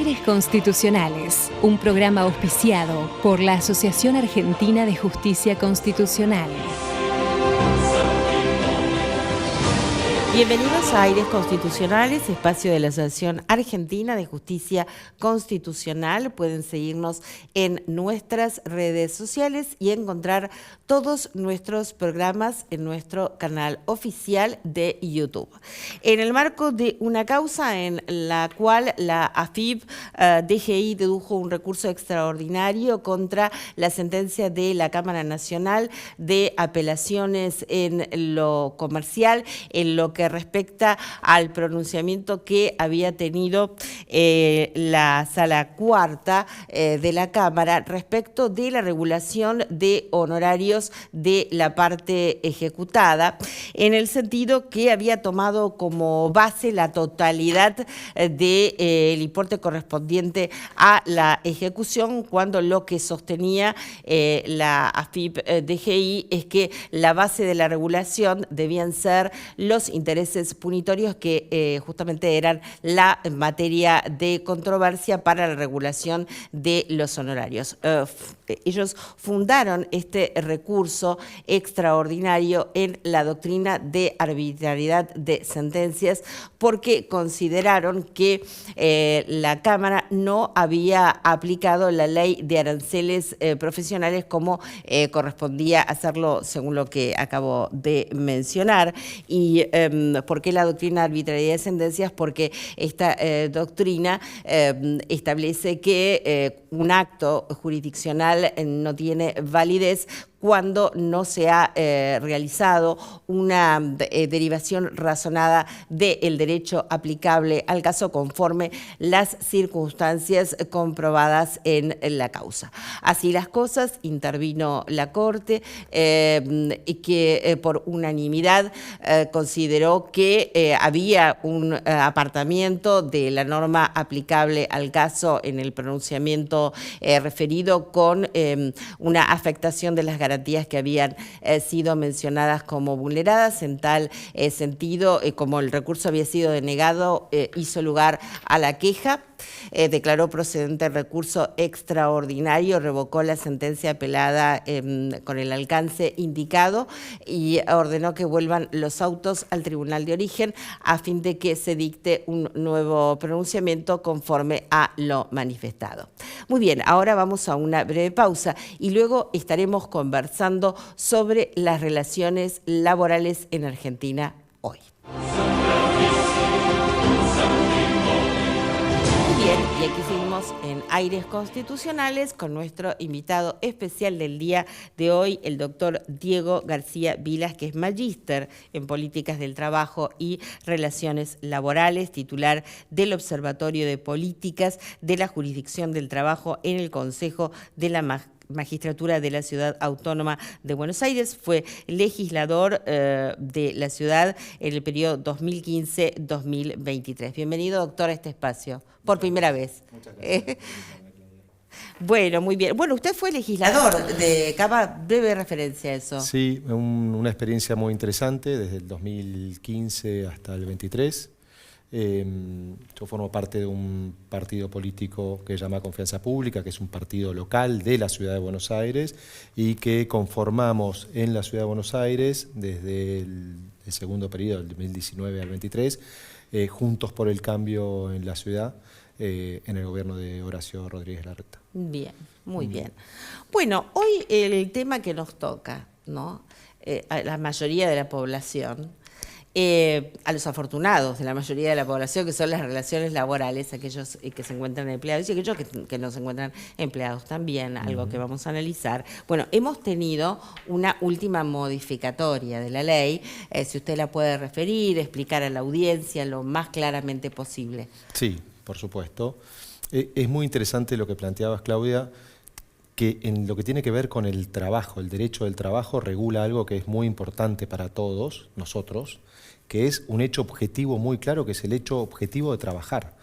Aires Constitucionales, un programa auspiciado por la Asociación Argentina de Justicia Constitucional. Bienvenidos a Aires Constitucionales, espacio de la Asociación Argentina de Justicia Constitucional. Pueden seguirnos en nuestras redes sociales y encontrar todos nuestros programas en nuestro canal oficial de YouTube. En el marco de una causa en la cual la AFIP-DGI dedujo un recurso extraordinario contra la sentencia de la Cámara Nacional de Apelaciones en lo comercial, en lo que respecta al pronunciamiento que había tenido la Sala Cuarta de la Cámara respecto de la regulación de honorarios de la parte ejecutada, en el sentido que había tomado como base la totalidad del importe correspondiente a la ejecución, cuando lo que sostenía la AFIP-DGI es que la base de la regulación debían ser los intereses punitorios que justamente eran la materia de controversia para la regulación de los honorarios. Ellos fundaron este recurso extraordinario en la doctrina de arbitrariedad de sentencias porque consideraron que la Cámara no había aplicado la ley de aranceles profesionales como correspondía hacerlo según lo que acabo de mencionar. Y ¿por qué la doctrina de arbitrariedad de sentencias? Porque esta doctrina establece que un acto jurisdiccional no tiene validez cuando no se ha realizado una derivación razonada del derecho aplicable al caso conforme las circunstancias comprobadas en la causa. Así las cosas, intervino la Corte y que por unanimidad consideró que había un apartamiento de la norma aplicable al caso en el pronunciamiento referido con una afectación de las garantías que habían sido mencionadas como vulneradas. En tal sentido, como el recurso había sido denegado, hizo lugar a la queja, declaró procedente el recurso extraordinario, revocó la sentencia apelada con el alcance indicado y ordenó que vuelvan los autos al tribunal de origen a fin de que se dicte un nuevo pronunciamiento conforme a lo manifestado. Muy bien, ahora vamos a una breve pausa y luego estaremos conversando sobre las relaciones laborales en Argentina hoy. Bien, y aquí seguimos en Aires Constitucionales con nuestro invitado especial del día de hoy, el doctor Diego García Vilas, que es magíster en Políticas del Trabajo y Relaciones Laborales, titular del Observatorio de Políticas de la Jurisdicción del Trabajo en el Consejo de la Magistratura de la Ciudad Autónoma de Buenos Aires. Fue legislador de la ciudad en el periodo 2015-2023. Bienvenido, doctor, a este espacio, por primera vez. Muchas gracias. Bueno, muy bien. Bueno, usted fue legislador de Cava, breve referencia a eso. Sí, una experiencia muy interesante desde el 2015 hasta el 23. Yo formo parte de un partido político que se llama Confianza Pública, que es un partido local de la Ciudad de Buenos Aires y que conformamos en la Ciudad de Buenos Aires desde el segundo periodo, del 2019 al 23, Juntos por el Cambio en la ciudad, en el gobierno de Horacio Rodríguez Larreta. Bien, muy bien. Bueno, hoy el tema que nos toca, ¿no? A la mayoría de la población, a los afortunados de la mayoría de la población, que son las relaciones laborales, aquellos que se encuentran empleados y aquellos que no se encuentran empleados también, algo que vamos a analizar. Bueno, hemos tenido una última modificatoria de la ley, si usted la puede referir, explicar a la audiencia lo más claramente posible. Sí, por supuesto. Es muy interesante lo que planteabas, Claudia, que en lo que tiene que ver con el trabajo, el derecho del trabajo regula algo que es muy importante para todos nosotros, que es un hecho objetivo muy claro, que es el hecho objetivo de trabajar.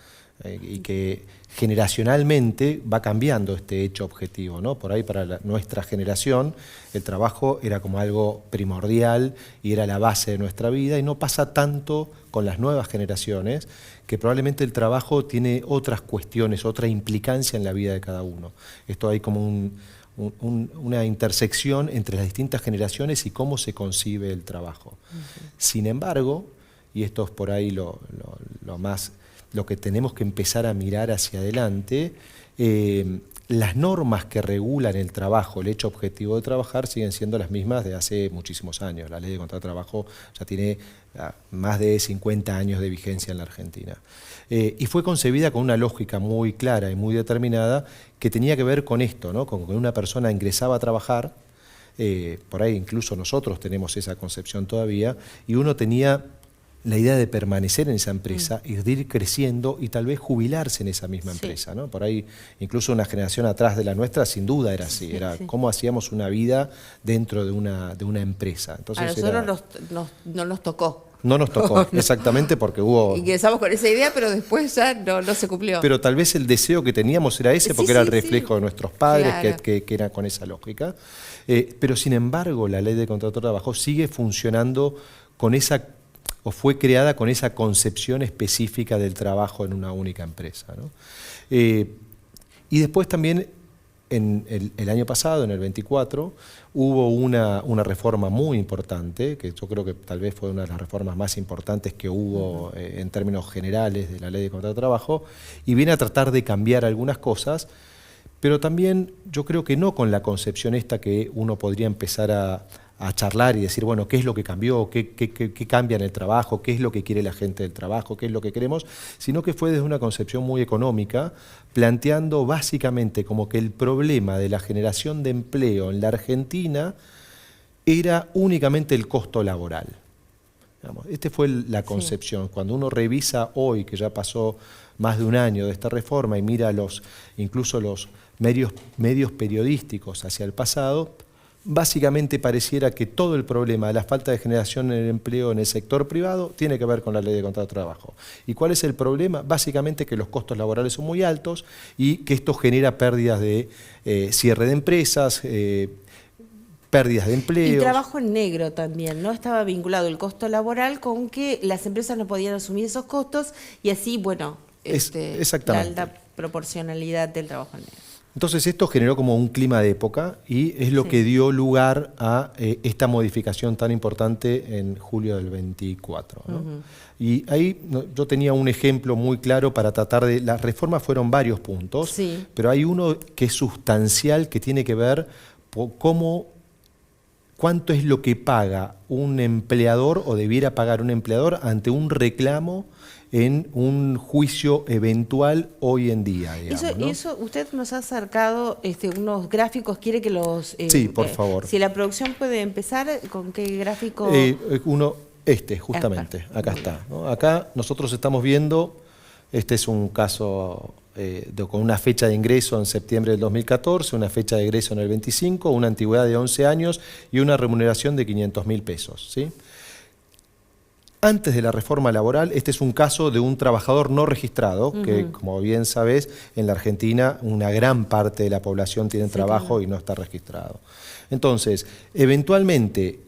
y que generacionalmente va cambiando este hecho objetivo, ¿no? Por ahí para nuestra generación el trabajo era como algo primordial y era la base de nuestra vida, y no pasa tanto con las nuevas generaciones, que probablemente el trabajo tiene otras cuestiones, otra implicancia en la vida de cada uno. Esto hay como una intersección entre las distintas generaciones y cómo se concibe el trabajo. Sin embargo, y esto es por ahí lo que tenemos que empezar a mirar hacia adelante, las normas que regulan el trabajo, el hecho objetivo de trabajar, siguen siendo las mismas de hace muchísimos años. La ley de contrato de trabajo ya tiene más de 50 años de vigencia en la Argentina. Y fue concebida con una lógica muy clara y muy determinada que tenía que ver con esto, ¿no? Con que una persona ingresaba a trabajar, por ahí incluso nosotros tenemos esa concepción todavía, y uno tenía la idea de permanecer en esa empresa y de ir creciendo y tal vez jubilarse en esa misma empresa, ¿no? Por ahí, incluso una generación atrás de la nuestra, sin duda era así, era cómo hacíamos una vida dentro de una empresa. Entonces, a nosotros no nos tocó. No nos tocó, exactamente, porque hubo... Ingresamos con esa idea, pero después ya no se cumplió. Pero tal vez el deseo que teníamos era ese, porque era el reflejo de nuestros padres, claro, que era con esa lógica. Pero sin embargo, la ley de contrato de trabajo sigue funcionando con esa, o fue creada con esa concepción específica del trabajo en una única empresa, ¿no? Y después también, en el año pasado, en el 24, hubo una reforma muy importante, que yo creo que tal vez fue una de las reformas más importantes que hubo en términos generales de la ley de contrato de trabajo, y viene a tratar de cambiar algunas cosas, pero también yo creo que no con la concepción esta que uno podría empezar a charlar y decir, bueno, ¿qué es lo que cambió? ¿Qué cambia en el trabajo? ¿Qué es lo que quiere la gente del trabajo? ¿Qué es lo que queremos? Sino que fue desde una concepción muy económica, planteando básicamente como que el problema de la generación de empleo en la Argentina era únicamente el costo laboral. Esta fue la concepción. Sí. Cuando uno revisa hoy, que ya pasó más de un año de esta reforma, y mira incluso los medios periodísticos hacia el pasado, básicamente pareciera que todo el problema de la falta de generación en el empleo en el sector privado tiene que ver con la ley de contrato de trabajo. ¿Y cuál es el problema? Básicamente que los costos laborales son muy altos y que esto genera pérdidas de cierre de empresas, pérdidas de empleo. Y trabajo en negro también, ¿no? Estaba vinculado el costo laboral con que las empresas no podían asumir esos costos y así, bueno, la alta proporcionalidad del trabajo en negro. Entonces esto generó como un clima de época y es lo que dio lugar a esta modificación tan importante en julio del 24, ¿no? Y ahí yo tenía un ejemplo muy claro para tratar de... Las reformas fueron varios puntos, pero hay uno que es sustancial, que tiene que ver con cuánto es lo que paga un empleador o debiera pagar un empleador ante un reclamo en un juicio eventual hoy en día, digamos, ¿no? Eso usted nos ha acercado unos gráficos, quiere que los... sí, por favor. Si la producción puede empezar, ¿con qué gráfico? Justamente, acá está, ¿no? Acá nosotros estamos viendo, este es un caso con una fecha de ingreso en septiembre del 2014, una fecha de egreso en el 25, una antigüedad de 11 años y una remuneración de 500.000 pesos, ¿sí? Antes de la reforma laboral, este es un caso de un trabajador no registrado, que como bien sabes, en la Argentina una gran parte de la población tiene trabajo y no está registrado. Entonces, eventualmente,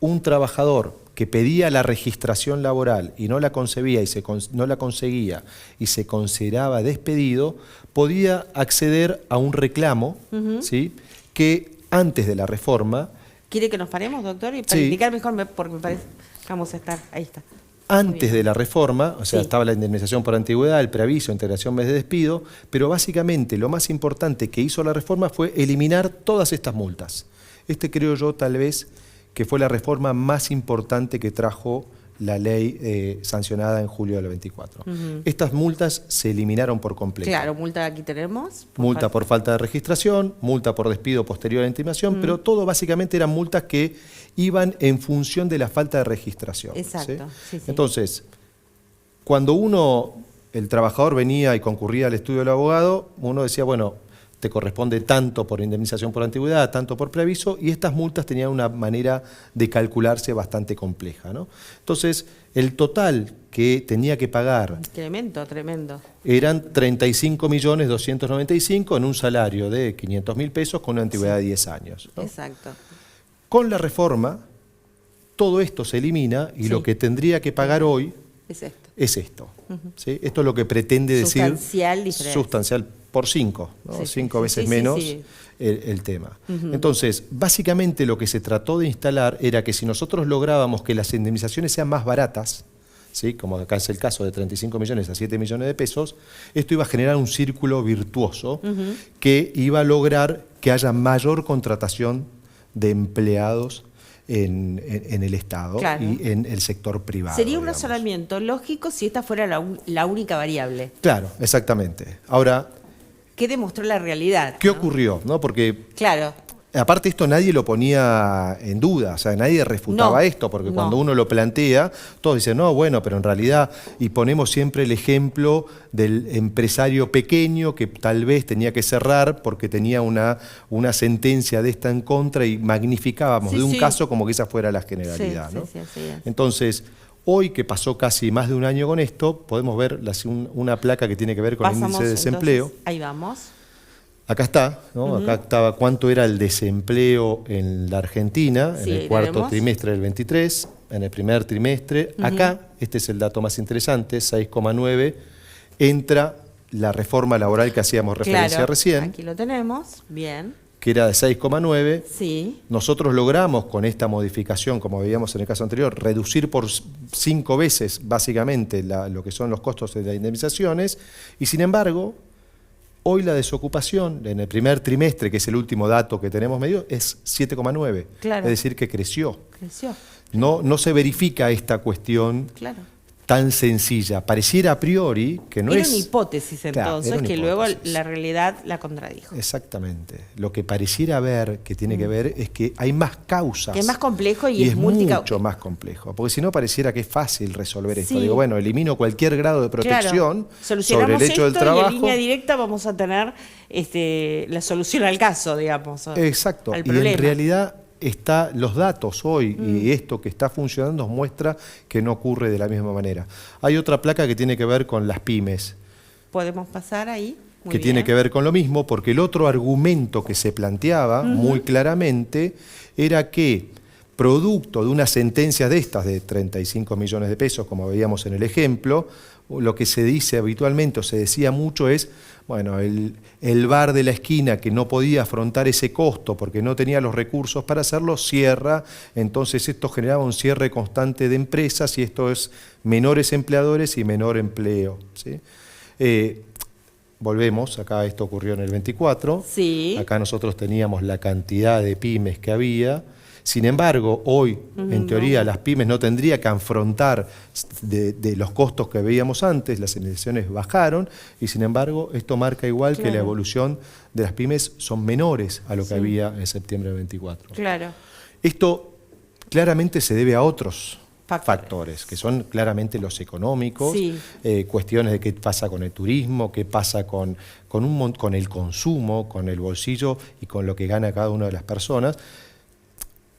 un trabajador que pedía la registración laboral y no la concebía y no la conseguía y se consideraba despedido, podía acceder a un reclamo, ¿sí?, que antes de la reforma... ¿Quiere que nos paremos, doctor? Y para indicar mejor, porque me parece... Vamos a estar, ahí está. Antes de la reforma, o sea, estaba la indemnización por antigüedad, el preaviso, integración mes de despido, pero básicamente lo más importante que hizo la reforma fue eliminar todas estas multas. Creo yo tal vez que fue la reforma más importante que trajo la ley sancionada en julio del 24. Estas multas se eliminaron por completo. Claro, multa aquí tenemos. Multa por falta de registración, multa por despido posterior a la intimación, pero todo básicamente eran multas que iban en función de la falta de registración. Exacto. ¿Sí? Entonces, cuando el trabajador venía y concurría al estudio del abogado, uno decía, bueno, te corresponde tanto por indemnización por antigüedad, tanto por preaviso, y estas multas tenían una manera de calcularse bastante compleja, ¿no? Entonces, el total que tenía que pagar Tremendo, tremendo. eran 35.295.000 en un salario de 500.000 pesos con una antigüedad de 10 años, ¿no? Exacto. Con la reforma, todo esto se elimina y Sí. lo que tendría que pagar hoy Es esto. es esto. ¿Sí? Esto es lo que pretende decir Sustancial diferencia. sustancial por 5, ¿no? Sí, sí, 5 sí, veces sí, menos sí. el tema. Entonces, básicamente lo que se trató de instalar era que si nosotros lográbamos que las indemnizaciones sean más baratas, ¿sí? Como acá es el caso de 35 millones a 7 millones de pesos, esto iba a generar un círculo virtuoso que iba a lograr que haya mayor contratación de empleados en el Estado Claro. y en el sector privado. Sería un digamos. razonamiento lógico si esta fuera la única variable. Claro, exactamente. Ahora, ¿Qué demostró la realidad? ¿qué ¿no? ocurrió? ¿No? Porque Claro. aparte esto nadie lo ponía en duda, o sea, nadie refutaba No, esto, porque no. cuando uno lo plantea, todos dicen, no, bueno, pero en realidad, y ponemos siempre el ejemplo del empresario pequeño que tal vez tenía que cerrar porque tenía una sentencia de esta en contra y magnificábamos Sí, de un sí. caso como que esa fuera la generalidad, Sí, ¿no? sí, sí, así es. Entonces, hoy que pasó casi más de un año con esto, podemos ver una placa que tiene que ver con el Pasamos, índice de desempleo. entonces, ahí vamos. Acá está, ¿no? Acá estaba cuánto era el desempleo en la Argentina, Sí, en el cuarto veremos. trimestre del 23, en el primer trimestre. Acá, este es el dato más interesante, 6,9, entra la reforma laboral que hacíamos referencia Claro, recién, aquí lo tenemos. Bien. que era de 6,9. Sí. Nosotros logramos con esta modificación, como veíamos en el caso anterior, reducir por 5 veces básicamente lo que son los costos de las indemnizaciones, y sin embargo, hoy la desocupación en el primer trimestre, que es el último dato que tenemos medido, es 7,9. Claro. Es decir, que creció. Creció. No se verifica esta cuestión Claro. tan sencilla. Pareciera a priori que no era es... una hipótesis Claro, entonces, era una que luego hipótesis. la realidad la contradijo. Exactamente. Lo que pareciera ver, que tiene que ver, es que hay más causas. Que es más complejo y es es mucho más complejo. Porque si no pareciera que es fácil resolver esto. Sí. Digo, bueno, elimino cualquier grado de protección Claro. Solucionamos sobre el hecho del esto trabajo. y en línea directa vamos a tener la solución al caso, digamos. Exacto. Al Y problema. en realidad los datos hoy y esto que está funcionando nos muestra que no ocurre de la misma manera. Hay otra placa que tiene que ver con las pymes, Podemos pasar ahí. Muy que bien. tiene que ver con lo mismo, porque el otro argumento que se planteaba muy claramente era que, producto de una sentencia de estas de 35 millones de pesos, como veíamos en el ejemplo, lo que se dice habitualmente o se decía mucho es, bueno, el bar de la esquina que no podía afrontar ese costo porque no tenía los recursos para hacerlo, cierra, entonces esto generaba un cierre constante de empresas y esto es menores empleadores y menor empleo, ¿sí? Volvemos, acá esto ocurrió en el 24, Sí. acá nosotros teníamos la cantidad de pymes que había. Sin embargo, hoy, en teoría, las pymes no tendrían que afrontar de los costos que veíamos antes, las indemnizaciones bajaron, y sin embargo, esto marca igual que la Claro. evolución de las pymes son menores a lo que había en septiembre del 24. Claro. Esto claramente se debe a otros Factores. factores, que son claramente los económicos, Sí. cuestiones de qué pasa con el turismo, qué pasa con el consumo, con el bolsillo y con lo que gana cada una de las personas.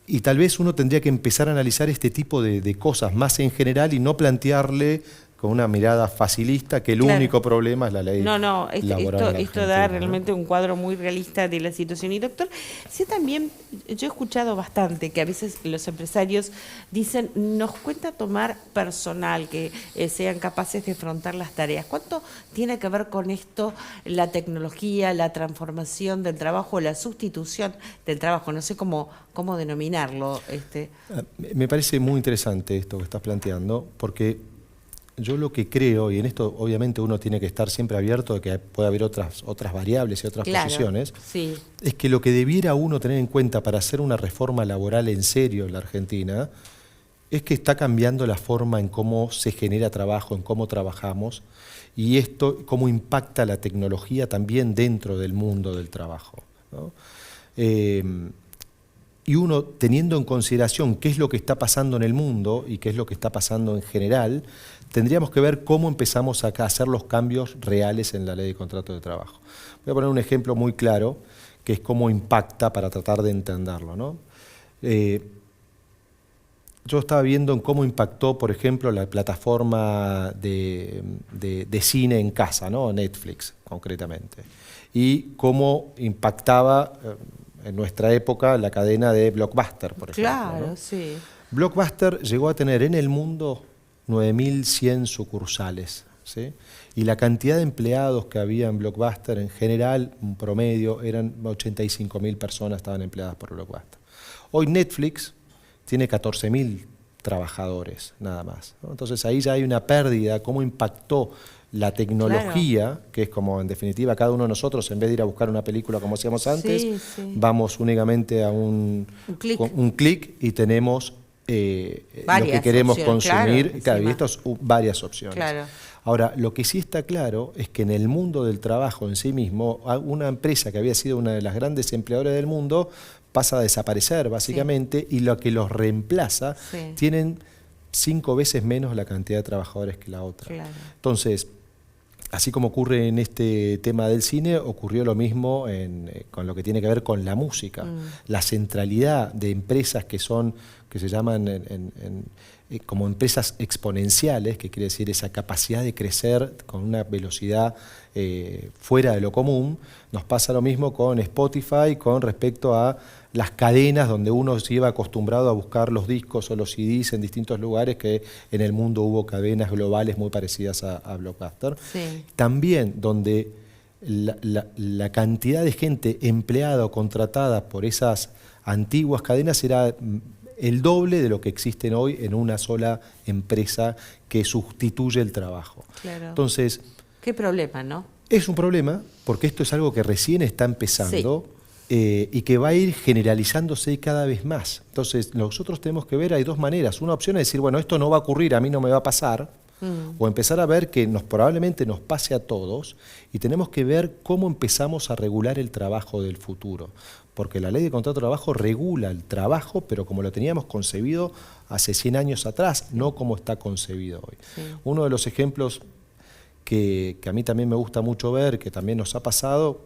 Y tal vez uno tendría que empezar a analizar este tipo de cosas más en general y no plantearle con una mirada facilista que el Claro. único problema es la ley laboral en la esto Argentina, da ¿no? realmente un cuadro muy realista de la situación. Y doctor, sí también, yo he escuchado bastante que a veces los empresarios dicen, nos cuesta tomar personal que sean capaces de afrontar las tareas. ¿Cuánto tiene que ver con esto la tecnología, la transformación del trabajo, la sustitución del trabajo? No sé cómo denominarlo. Me parece muy interesante esto que estás planteando, porque yo lo que creo, y en esto obviamente uno tiene que estar siempre abierto de que puede haber otras variables y otras Claro, posiciones, sí. es que lo que debiera uno tener en cuenta para hacer una reforma laboral en serio en la Argentina es que está cambiando la forma en cómo se genera trabajo, en cómo trabajamos, y esto cómo impacta la tecnología también dentro del mundo del trabajo, ¿no? y uno teniendo en consideración qué es lo que está pasando en el mundo y qué es lo que está pasando en general, tendríamos que ver cómo empezamos a hacer los cambios reales en la ley de contrato de trabajo. Voy a poner un ejemplo muy claro, que es cómo impacta para tratar de entenderlo, ¿no? Yo estaba viendo en cómo impactó, por ejemplo, la plataforma de cine en casa, ¿no? Netflix, concretamente, y cómo impactaba en nuestra época la cadena de Blockbuster, por ejemplo. Claro, ¿no? sí. Blockbuster llegó a tener en el mundo 9.100 sucursales, ¿sí? Y la cantidad de empleados que había en Blockbuster, en general, un promedio, eran 85.000 personas estaban empleadas por Blockbuster. Hoy Netflix tiene 14.000 trabajadores, nada más, ¿no? Entonces ahí ya hay una pérdida, cómo impactó la tecnología, claro, que es como en definitiva cada uno de nosotros, en vez de ir a buscar una película como hacíamos antes, vamos únicamente a un clic y tenemos lo que queremos consumir, claro, y estas varias opciones. Claro. Ahora, lo que sí está claro es que en el mundo del trabajo en sí mismo, una empresa que había sido una de las grandes empleadoras del mundo pasa a desaparecer básicamente, y lo que los reemplaza tienen 5 veces menos la cantidad de trabajadores que la otra. Claro. Entonces, así como ocurre en este tema del cine, ocurrió lo mismo con lo que tiene que ver con la música. La centralidad de empresas que se llaman como empresas exponenciales, que quiere decir esa capacidad de crecer con una velocidad fuera de lo común. Nos pasa lo mismo con Spotify con respecto a las cadenas donde uno se iba acostumbrado a buscar los discos o los CDs en distintos lugares, que en el mundo hubo cadenas globales muy parecidas a Blockbuster. Sí. También donde la cantidad de gente empleada o contratada por esas antiguas cadenas era el doble de lo que existen hoy en una sola empresa que sustituye el trabajo. Claro. Entonces, qué problema, ¿no? Es un problema porque esto es algo que recién está empezando. Sí. Y que va a ir generalizándose cada vez más. Entonces, nosotros tenemos que ver, hay dos maneras. Una opción es decir, bueno, esto no va a ocurrir, a mí no me va a pasar, o empezar a ver que probablemente nos pase a todos, y tenemos que ver cómo empezamos a regular el trabajo del futuro. Porque la ley de contrato de trabajo regula el trabajo, pero como lo teníamos concebido hace 100 años atrás, no como está concebido hoy. Sí. Uno de los ejemplos que a mí también me gusta mucho ver, que también nos ha pasado,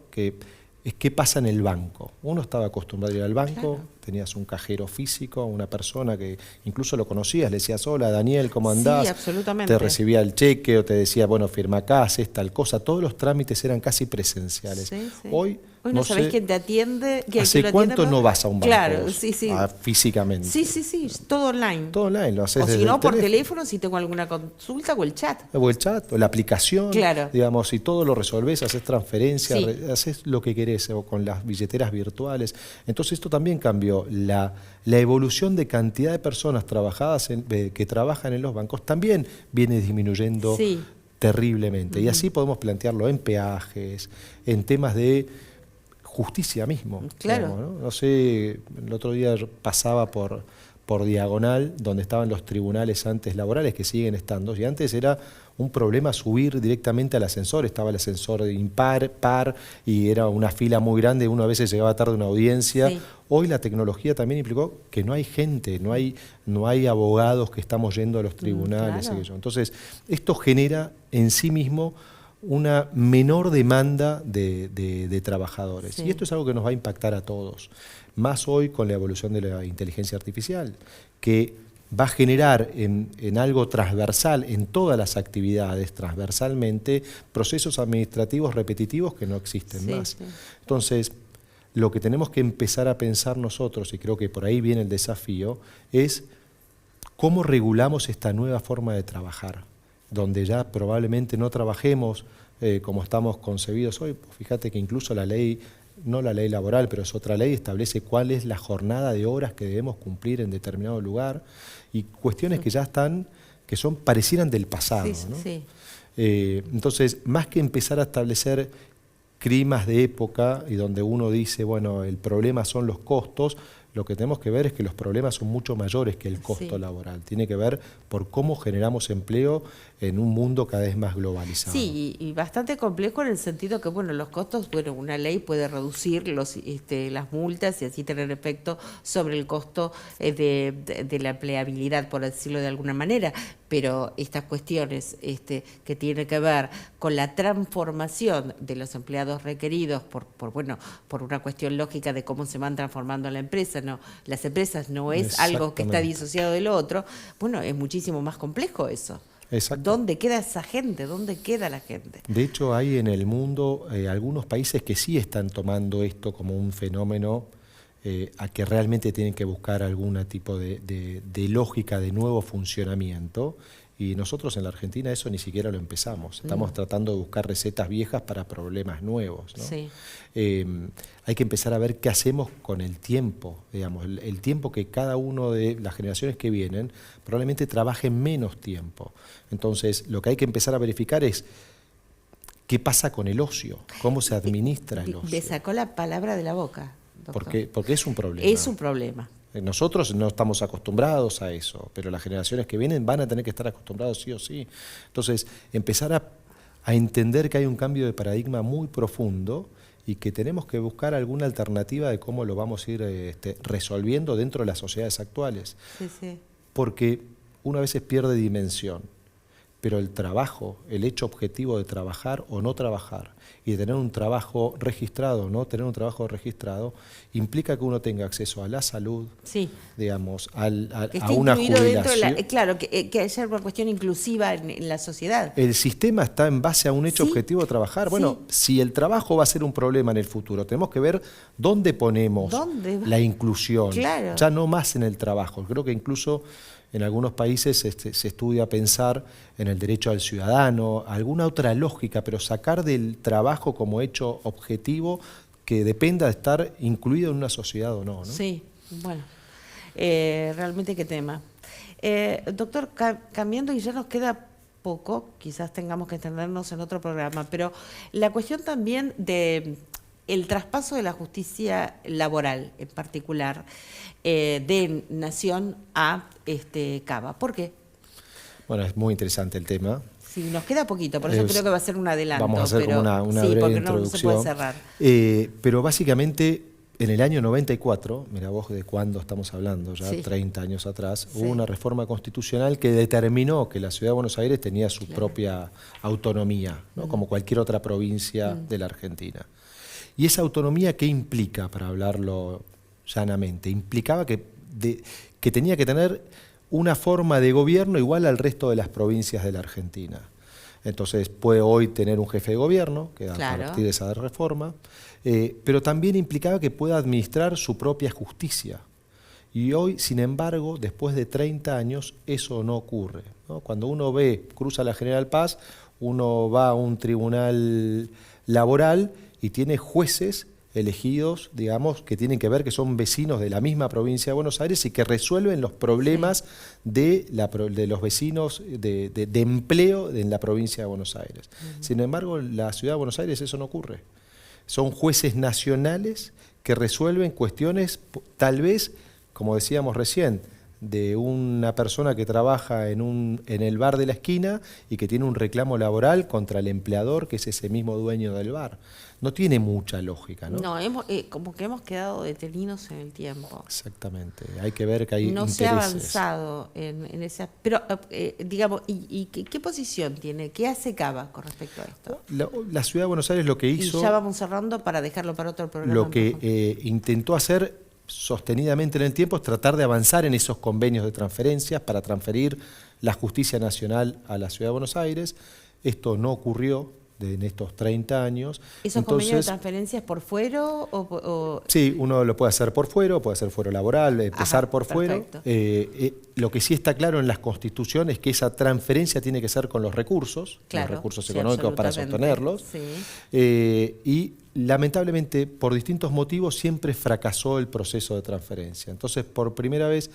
es qué pasa en el banco. Uno estaba acostumbrado a ir al banco, claro, tenías un cajero físico, una persona que incluso lo conocías, le decías, hola Daniel, ¿cómo andás? Sí, absolutamente. Te recibía el cheque o te decía, bueno, firma acá, haces tal cosa. Todos los trámites eran casi presenciales. Sí, sí. Hoy no sabés quién te atiende. ¿Hace cuánto no vas a un banco? Claro, sí, sí. Físicamente. Sí, todo online. Todo online, lo haces. O si no, por teléfono, si tengo alguna consulta, o el chat. O el chat, o la aplicación. Claro. Digamos, y todo lo resolvés, haces transferencia, haces lo que querés, o con las billeteras virtuales. Entonces esto también cambió. La evolución de cantidad de personas que trabajan en los bancos también viene disminuyendo terriblemente. Y así podemos plantearlo en peajes, en temas de justicia mismo. Claro. Digamos, ¿no? No sé, el otro día pasaba por Diagonal, donde estaban los tribunales antes laborales, que siguen estando, y antes era un problema subir directamente al ascensor, estaba el ascensor de impar, par, y era una fila muy grande, uno a veces llegaba tarde a una audiencia. Sí. Hoy la tecnología también implicó que no hay gente, no hay abogados que estamos yendo a los tribunales. Claro. Entonces, esto genera en sí mismo una menor demanda de trabajadores. Sí. Y esto es algo que nos va a impactar a todos. Más hoy con la evolución de la inteligencia artificial, que va a generar en algo transversal, en todas las actividades transversalmente, procesos administrativos repetitivos que no existen más. Sí. Entonces, lo que tenemos que empezar a pensar nosotros, y creo que por ahí viene el desafío, es cómo regulamos esta nueva forma de trabajar, donde ya probablemente no trabajemos como estamos concebidos hoy. Fíjate que incluso la ley, no la ley laboral, pero es otra ley, establece cuál es la jornada de horas que debemos cumplir en determinado lugar, y cuestiones que ya están, que parecieran del pasado. Sí, ¿no? Sí. Entonces, más que empezar a establecer climas de época y donde uno dice, bueno, el problema son los costos, lo que tenemos que ver es que los problemas son mucho mayores que el costo laboral. Tiene que ver por cómo generamos empleo en un mundo cada vez más globalizado. Sí, y bastante complejo en el sentido que, bueno, los costos, bueno, una ley puede reducir las multas y así tener efecto sobre el costo de la empleabilidad, por decirlo de alguna manera, pero estas cuestiones que tienen que ver con la transformación de los empleados requeridos por una cuestión lógica de cómo se van transformando la empresa, las empresas no es algo que está disociado de lo otro, bueno, es muchísimo más complejo eso. Exacto. ¿Dónde queda esa gente? ¿Dónde queda la gente? De hecho, hay en el mundo algunos países que sí están tomando esto como un fenómeno a que realmente tienen que buscar algún tipo de lógica de nuevo funcionamiento. Y nosotros en la Argentina eso ni siquiera lo empezamos. Estamos tratando de buscar recetas viejas para problemas nuevos, ¿no? Sí. Hay que empezar a ver qué hacemos con el tiempo, digamos, el tiempo que cada uno de las generaciones que vienen probablemente trabajen menos tiempo. Entonces, lo que hay que empezar a verificar es qué pasa con el ocio, cómo se administra el ocio. Me sacó la palabra de la boca, doctor. Porque es un problema. Es un problema. Nosotros no estamos acostumbrados a eso, pero las generaciones que vienen van a tener que estar acostumbrados sí o sí. Entonces, empezar a entender que hay un cambio de paradigma muy profundo y que tenemos que buscar alguna alternativa de cómo lo vamos a ir resolviendo dentro de las sociedades actuales. Sí, sí. Porque una vez pierde dimensión, pero el trabajo, el hecho objetivo de trabajar o no trabajar y de tener un trabajo registrado o no tener un trabajo registrado, implica que uno tenga acceso a la salud, sí, digamos, que esté a una incluido jubilación. dentro de claro, que haya una cuestión inclusiva en la sociedad. El sistema está en base a un hecho objetivo de trabajar. Bueno, si el trabajo va a ser un problema en el futuro, tenemos que ver dónde ponemos la inclusión, claro, ya no más en el trabajo. Creo que incluso en algunos países se estudia pensar en el derecho al ciudadano, alguna otra lógica, pero sacar del trabajo como hecho objetivo que dependa de estar incluido en una sociedad o no, ¿no? Sí, bueno, realmente qué tema. Doctor, cambiando, y ya nos queda poco, quizás tengamos que extendernos en otro programa, pero la cuestión también de el traspaso de la justicia laboral, en particular, de Nación a Cava. ¿Por qué? Bueno, es muy interesante el tema. Sí, nos queda poquito, por eso creo que va a ser un adelanto. Vamos a hacer como una breve introducción. No se puede cerrar. Pero básicamente, en el año 94, mira vos de cuándo estamos hablando, ya 30 años atrás, hubo una reforma constitucional que determinó que la Ciudad de Buenos Aires tenía su propia autonomía, ¿no? Como cualquier otra provincia de la Argentina. ¿Y esa autonomía qué implica, para hablarlo llanamente? Implicaba que tenía que tener una forma de gobierno igual al resto de las provincias de la Argentina. Entonces puede hoy tener un jefe de gobierno, que a partir de esa reforma, pero también implicaba que pueda administrar su propia justicia. Y hoy, sin embargo, después de 30 años, eso no ocurre, ¿no? Cuando uno cruza la General Paz, uno va a un tribunal laboral y tiene jueces elegidos, digamos, que tienen que ver que son vecinos de la misma provincia de Buenos Aires y que resuelven los problemas de los vecinos de empleo en la provincia de Buenos Aires. Sin embargo, en la Ciudad de Buenos Aires eso no ocurre. Son jueces nacionales que resuelven cuestiones, tal vez, como decíamos recién, de una persona que trabaja en el bar de la esquina y que tiene un reclamo laboral contra el empleador, que es ese mismo dueño del bar. No tiene mucha lógica, ¿no? No, como que hemos quedado detenidos en el tiempo. Exactamente. Hay que ver que hay intereses. Se ha avanzado en esa... Pero, digamos, ¿y qué posición tiene? ¿Qué hace Cava con respecto a esto? La Ciudad de Buenos Aires lo que hizo... Y ya vamos cerrando para dejarlo para otro programa. Lo que intentó hacer sostenidamente en el tiempo es tratar de avanzar en esos convenios de transferencias para transferir la justicia nacional a la Ciudad de Buenos Aires. Esto no ocurrió en estos 30 años. ¿Esos convenios de transferencias por fuero? Sí, uno lo puede hacer por fuero, puede hacer fuero laboral, empezar por fuero. Lo que sí está claro en las constituciones es que esa transferencia tiene que ser con los recursos económicos para sostenerlos. Y lamentablemente, por distintos motivos, siempre fracasó el proceso de transferencia. Entonces, por primera vez,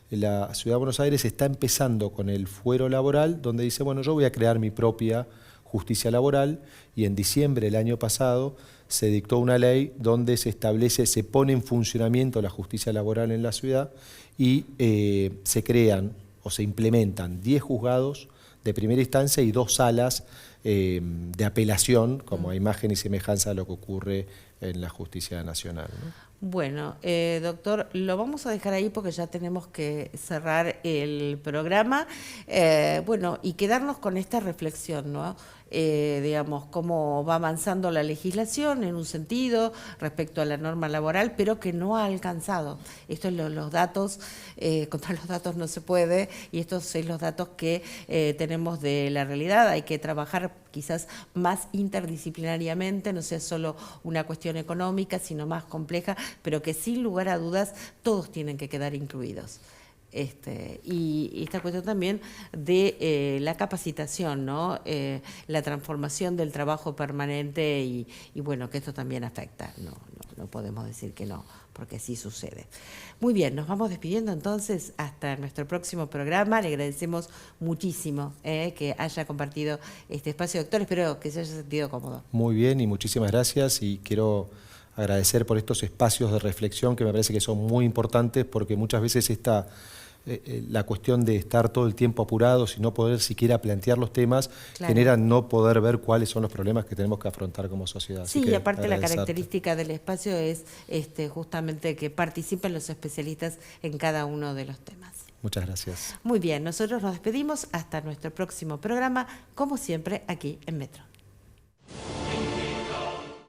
la Ciudad de Buenos Aires está empezando con el fuero laboral, donde dice, bueno, yo voy a crear mi propia justicia laboral, y en diciembre del año pasado se dictó una ley donde se establece, se pone en funcionamiento la justicia laboral en la ciudad y se crean o se implementan 10 juzgados de primera instancia y 2 salas de apelación, como a imagen y semejanza de lo que ocurre en la justicia nacional, ¿no? Bueno, doctor, lo vamos a dejar ahí porque ya tenemos que cerrar el programa, bueno, y quedarnos con esta reflexión, ¿no? Digamos, cómo va avanzando la legislación en un sentido respecto a la norma laboral, pero que no ha alcanzado. Estos son los datos, contra los datos no se puede, y estos son los datos que tenemos de la realidad. Hay que trabajar quizás más interdisciplinariamente, no sea solo una cuestión económica, sino más compleja, pero que sin lugar a dudas todos tienen que quedar incluidos. Y esta cuestión también de la capacitación, ¿no? La transformación del trabajo permanente y bueno, que esto también afecta. No podemos decir que no, porque sí sucede. Muy bien, nos vamos despidiendo entonces hasta nuestro próximo programa. Le agradecemos muchísimo que haya compartido este espacio, doctor. Espero que se haya sentido cómodo. Muy bien y muchísimas gracias, y quiero agradecer por estos espacios de reflexión que me parece que son muy importantes, porque muchas veces la cuestión de estar todo el tiempo apurados y no poder siquiera plantear los temas, claro, genera no poder ver cuáles son los problemas que tenemos que afrontar como sociedad. Sí, y aparte la característica del espacio es justamente que participen los especialistas en cada uno de los temas. Muchas gracias. Muy bien, nosotros nos despedimos hasta nuestro próximo programa, como siempre, aquí en Metro.